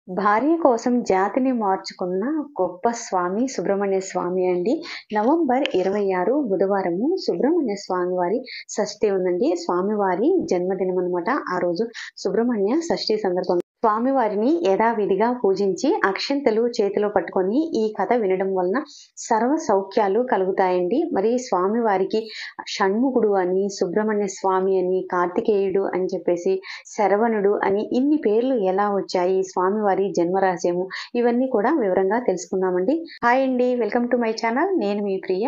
భార్య కోసం జాతిని మార్చుకున్న గొప్ప స్వామి సుబ్రహ్మణ్య స్వామి అండి. నవంబర్ 26 బుధవారము సుబ్రహ్మణ్య స్వామి వారి షష్ఠి ఉందండి. స్వామివారి జన్మదినం అనమాట. ఆ రోజు సుబ్రహ్మణ్య షష్ఠి సందర్భంగా స్వామివారిని యథావిధిగా పూజించి అక్షంతలు చేతిలో పట్టుకొని ఈ కథ వినడం వలన సర్వ సౌఖ్యాలు కలుగుతాయండి. మరి స్వామివారికి షణ్ముఖుడు అని, సుబ్రహ్మణ్య స్వామి అని, కార్తికేయుడు అని చెప్పేసి, శరవణుడు అని ఇన్ని పేర్లు ఎలా వచ్చాయి, స్వామివారి జన్మ రహస్యము, ఇవన్నీ కూడా వివరంగా తెలుసుకుందామండి. హాయ్ అండి, వెల్కమ్ టు మై ఛానల్. నేను మీ ప్రియ.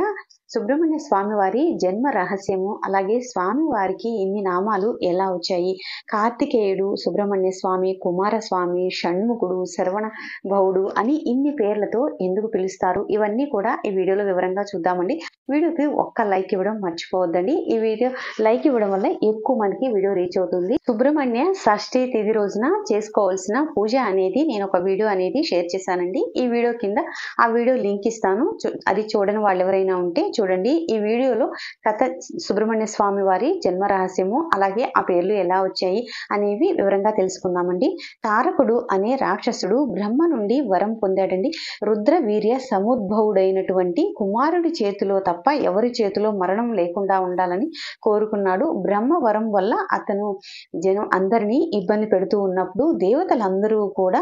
సుబ్రహ్మణ్య స్వామివారి జన్మ రహస్యము, అలాగే స్వామివారికి ఇన్ని నామాలు ఎలా వచ్చాయి, కార్తికేయుడు, సుబ్రహ్మణ్య స్వామి, కుమారస్వామి, షణ్ముఖుడు, శరవణ భవుడు అని ఇన్ని పేర్లతో ఎందుకు పిలుస్తారు, ఇవన్నీ కూడా ఈ వీడియోలో వివరంగా చూద్దామండి. వీడియోకి ఒక్క లైక్ ఇవ్వడం మర్చిపోవద్దండి. ఈ వీడియో లైక్ ఇవ్వడం వల్ల ఎక్కువ మందికి వీడియో రీచ్ అవుతుంది. సుబ్రహ్మణ్య షష్ఠి తిథి రోజున చేసుకోవాల్సిన పూజ అనేది నేను ఒక వీడియో అనేది షేర్ చేశానండి. ఈ వీడియో కింద ఆ వీడియో లింక్ ఇస్తాను. అది చూడని వాళ్ళు ఎవరైనా ఉంటే చూడండి. ఈ వీడియోలో కథ, సుబ్రహ్మణ్య స్వామి వారి జన్మ రహస్యము, అలాగే ఆ పేర్లు ఎలా వచ్చాయి అనేవి వివరంగా తెలుసుకుందామండి. తారకుడు అనే రాక్షసుడు బ్రహ్మ నుండి వరం పొందాడండి. రుద్ర వీర్య సముద్భవుడైనటువంటి కుమారుడి చేతిలో తప్ప ఎవరి చేతిలో మరణం లేకుండా ఉండాలని కోరుకున్నాడు. బ్రహ్మ వరం వల్ల అతను అందరినీ ఇబ్బంది పెడుతూ ఉన్నప్పుడు దేవతలందరూ కూడా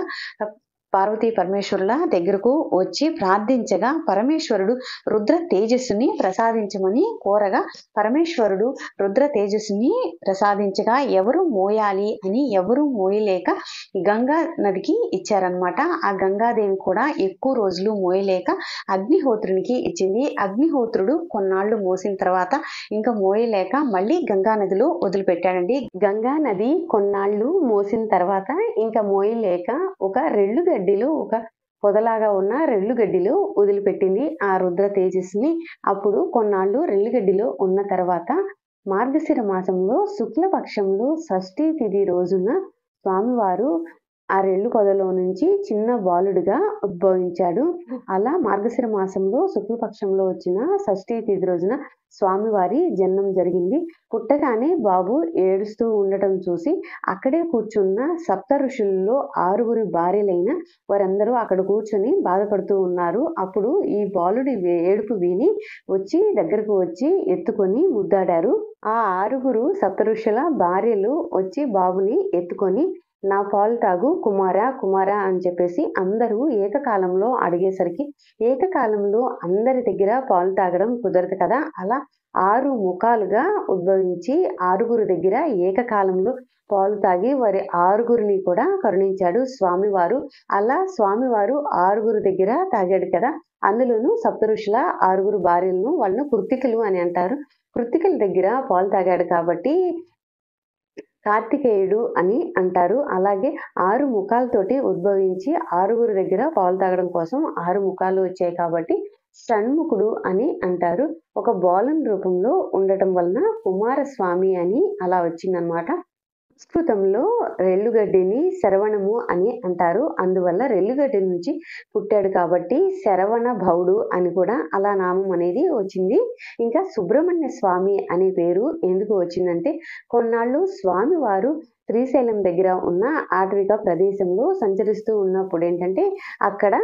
పార్వతీ పరమేశ్వరుల దగ్గరకు వచ్చి ప్రార్థించగా పరమేశ్వరుడు రుద్ర తేజస్సుని ప్రసాదించమని కోరగా పరమేశ్వరుడు రుద్ర తేజస్సుని ప్రసాదించగా ఎవరు మోయాలి అని ఎవరు మోయలేక గంగా నదికి ఇచ్చారనమాట. ఆ గంగాదేవి కూడా ఎక్కువ రోజులు మోయలేక అగ్నిహోత్రునికి ఇచ్చింది. అగ్నిహోత్రుడు కొన్నాళ్ళు మోసిన తర్వాత ఇంకా మోయలేక మళ్ళీ గంగా నదిలో వదిలిపెట్టాడండి. గంగా నది కొన్నాళ్ళు మోసిన తర్వాత ఇంకా మోయలేక ఒక రెల్లు గడ్డిలో, ఒక పొదలాగా ఉన్న రెల్లు గడ్డిలో వదిలిపెట్టింది ఆ రుద్ర తేజస్సుని. అప్పుడు కొన్నాళ్ళు రెల్లుగడ్డిలో ఉన్న తర్వాత మార్గశిర మాసంలో శుక్లపక్షంలో షష్ఠి తిథి రోజున స్వామివారు ఆ రెల్లు పొదలో నుంచి చిన్న బాలుడిగా ఉద్భవించాడు. అలా మార్గశిర మాసంలో శుక్లపక్షంలో వచ్చిన షష్ఠి తిథి రోజున స్వామివారి జన్మం జరిగింది. పుట్టగానే బాబు ఏడుస్తూ ఉండటం చూసి అక్కడే కూర్చున్న సప్త ఋషుల్లో 6 భార్యలైన వారందరూ అక్కడ కూర్చొని బాధపడుతూ ఉన్నారు. అప్పుడు ఈ బాలుడి ఏడుపు విని వచ్చి దగ్గరకు వచ్చి ఎత్తుకొని ముద్దాడారు. ఆ 6 సప్త ఋషుల భార్యలు వచ్చి బాబుని ఎత్తుకొని నా పాలు తాగు కుమారా కుమారా అని చెప్పేసి అందరూ ఏకకాలంలో అడిగేసరికి ఏకకాలంలో అందరి దగ్గర పాలు తాగడం కుదరదు కదా. అలా 6 ముఖాలుగా ఉద్భవించి 6 దగ్గర ఏకకాలంలో పాలు తాగి వారి 6 కూడా కరుణించాడు స్వామివారు. అలా స్వామివారు 6 దగ్గర తాగాడు కదా. అందులోనూ సప్త ఋషుల 6 భార్యలను వాళ్ళను కృత్తికలు అని అంటారు. కృత్తికల దగ్గర పాలు తాగాడు కాబట్టి కార్తికేయుడు అని అంటారు. అలాగే 6 ముఖాలతోటి ఉద్భవించి 6 దగ్గర పాలు తాగడం కోసం 6 ముఖాలు వచ్చాయి కాబట్టి షణ్ముఖుడు అని అంటారు. ఒక బాలన్ రూపంలో ఉండటం వలన కుమారస్వామి అని అలా వచ్చిందనమాట. సంస్కృతంలో రెల్లుగడ్డిని శరవణము అని అంటారు. అందువల్ల రెల్లుగడ్డి నుంచి పుట్టాడు కాబట్టి శరవణ భవుడు అని కూడా అలా నామం అనేది వచ్చింది. ఇంకా సుబ్రహ్మణ్య స్వామి అనే పేరు ఎందుకు వచ్చిందంటే కొన్నాళ్ళు స్వామివారు శ్రీశైలం దగ్గర ఉన్న ఆటవిక ప్రదేశంలో సంచరిస్తూ ఉన్నప్పుడు ఏంటంటే అక్కడ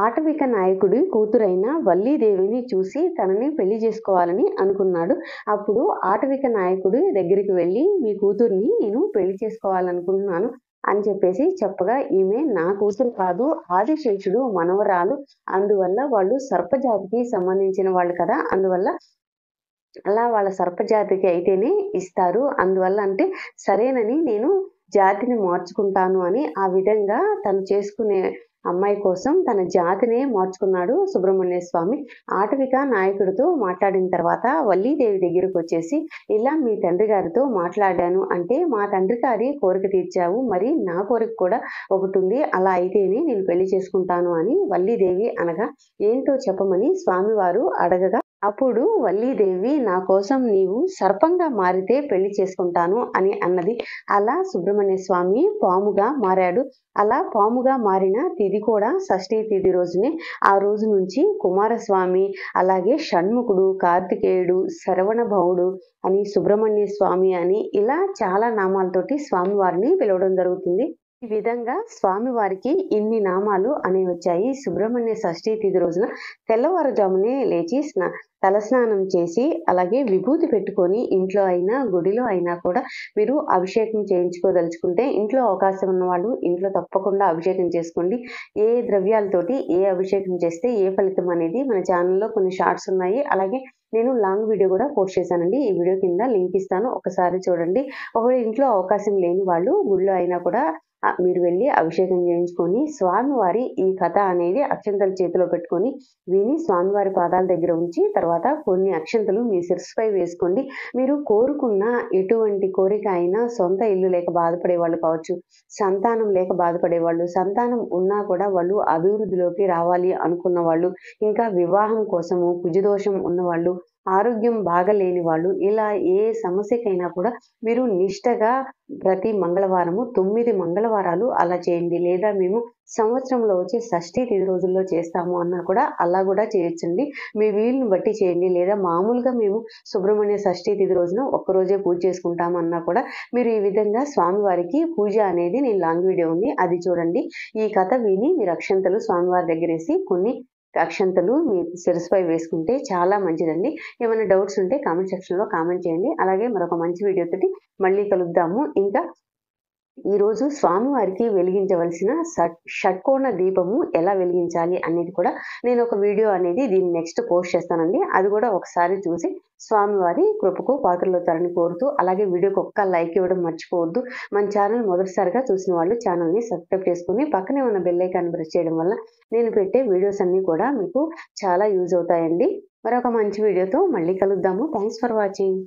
ఆటవిక నాయకుడి కూతురైన వల్లీదేవిని చూసి తనని పెళ్లి చేసుకోవాలని అనుకున్నాడు. అప్పుడు ఆటవిక నాయకుడి దగ్గరికి వెళ్ళి మీ కూతుర్ని నేను పెళ్లి చేసుకోవాలనుకుంటున్నాను అని చెప్పేసి చెప్పగా ఈమె నా కూతురు కాదు, ఆదిశేషుడు మనవరాలు, అందువల్ల వాళ్ళు సర్పజాతికి సంబంధించిన వాళ్ళు కదా, అందువల్ల అలా వాళ్ళ సర్పజాతికి అయితేనే ఇస్తారు, అందువల్ల అంటే సరేనని నేను జాతిని మార్చుకుంటాను అని ఆ విధంగా తను చేసుకునే అమ్మాయి కోసం తన జాతినే మార్చుకున్నాడు సుబ్రహ్మణ్య స్వామి. ఆటవిక నాయకుడితో మాట్లాడిన తర్వాత వల్లీదేవి దగ్గరకు వచ్చేసి ఇలా మీ తండ్రి గారితో మాట్లాడాను అంటే మా తండ్రి గారి కోరిక తీర్చావు, మరి నా కోరిక కూడా ఒకటి ఉంది, అలా అయితేనే నేను పెళ్లి చేసుకుంటాను అని వల్లీదేవి అనగా ఏంటో చెప్పమని స్వామివారు అడగగా అప్పుడు వల్లీదేవి నా కోసం నీవు సర్పంగా మారితే పెళ్లి చేసుకుంటాను అని అన్నది. అలా సుబ్రహ్మణ్య స్వామి పాముగా మారాడు. అలా పాముగా మారిన తిథి కూడా షష్ఠి తిథి రోజునే. ఆ రోజు నుంచి కుమారస్వామి, అలాగే షణ్ముఖుడు, కార్తికేయుడు, శరవణ భవుడు అని, సుబ్రహ్మణ్య స్వామి అని ఇలా చాలా నామాలతోటి స్వామివారిని పిలవడం జరుగుతుంది. ఈ విధంగా స్వామివారికి ఇన్ని నామాలు అనేవి వచ్చాయి. సుబ్రహ్మణ్య షష్ఠి తిథి రోజున తెల్లవారుజామునే లేచి తలస్నానం చేసి, అలాగే విభూతి పెట్టుకొని ఇంట్లో అయినా, గుడిలో అయినా కూడా మీరు అభిషేకం చేయించుకోదలుచుకుంటే, ఇంట్లో అవకాశం ఉన్నవాళ్ళు ఇంట్లో తప్పకుండా అభిషేకం చేసుకోండి. ఏ ద్రవ్యాలతోటి ఏ అభిషేకం చేస్తే ఏ ఫలితం అనేది మన ఛానల్‌లో కొన్ని షార్ట్స్ ఉన్నాయి. అలాగే నేను లాంగ్ వీడియో కూడా పోస్ట్ చేశానండి. ఈ వీడియో కింద లింక్ ఇస్తాను. ఒకసారి చూడండి. ఒకవేళ ఇంట్లో అవకాశం లేని వాళ్ళు గుడిలో అయినా కూడా మీరు వెళ్లి అభిషేకం చేయించుకొని, స్వామివారి ఈ కథ అనేది అక్షంతలు చేతిలో పెట్టుకొని విని స్వామివారి పాదాల దగ్గర ఉంచి, తర్వాత కొన్ని అక్షంతలు మీ శిరస్సుపై వేసుకోండి. మీరు కోరుకున్న ఎటువంటి కోరిక అయినా, సొంత ఇల్లు లేక బాధపడే వాళ్ళు కావచ్చు, సంతానం లేక బాధపడేవాళ్ళు, సంతానం ఉన్నా కూడా వాళ్ళు అభివృద్ధిలోకి రావాలి అనుకున్న వాళ్ళు, ఇంకా వివాహం కోసము కుజదోషం ఉన్నవాళ్ళు, ఆరోగ్యం బాగలేని వాళ్ళు, ఇలా ఏ సమస్యకైనా కూడా మీరు నిష్టగా ప్రతి మంగళవారము 9 మంగళవారాలు అలా చేయండి. లేదా మేము సంవత్సరంలో వచ్చే షష్ఠి తిథి రోజుల్లో చేస్తాము అన్నా కూడా అలా కూడా చేయొచ్చండి. మీ వీలుని బట్టి చేయండి. లేదా మామూలుగా మేము సుబ్రహ్మణ్య షష్ఠి తిథి రోజున ఒక్కరోజే పూజ చేసుకుంటాము అన్నా కూడా మీరు ఈ విధంగా స్వామివారికి పూజ అనేది నేను లాంగ్ వీడియో ఉంది. అది చూడండి. ఈ కథ విని మీరు అక్షంతలు స్వామివారి దగ్గరేసి కొన్ని అక్షంతలు మీ శిరస్సుపై వేసుకుంటే చాలా మంచిదండి. ఏమైనా డౌట్స్ ఉంటే కామెంట్ సెక్షన్‌లో కామెంట్ చేయండి. అలాగే మరొక మంచి వీడియోతోటి మళ్ళీ కలుద్దాము. ఇంకా ఈరోజు స్వామివారికి వెలిగించవలసిన షట్కోణ దీపము ఎలా వెలిగించాలి అనేది కూడా నేను ఒక వీడియో అనేది దీన్ని నెక్స్ట్ పోస్ట్ చేస్తానండి. అది కూడా ఒకసారి చూసి స్వామివారి కృపకు పాత్రలవుతారని కోరుతూ, అలాగే వీడియోకి ఒక్క లైక్ ఇవ్వడం మర్చిపోవద్దు. మన ఛానల్ మొదటిసారిగా చూసిన వాళ్ళు ఛానల్ని సబ్స్క్రైబ్ చేసుకుని పక్కనే ఉన్న బెల్ ఐకాన్ ప్రెస్ చేయడం వల్ల నేను పెట్టే వీడియోస్ అన్నీ కూడా మీకు చాలా యూజ్ అవుతాయండి. మరొక మంచి వీడియోతో మళ్ళీ కలుద్దాము. Thanks for watching.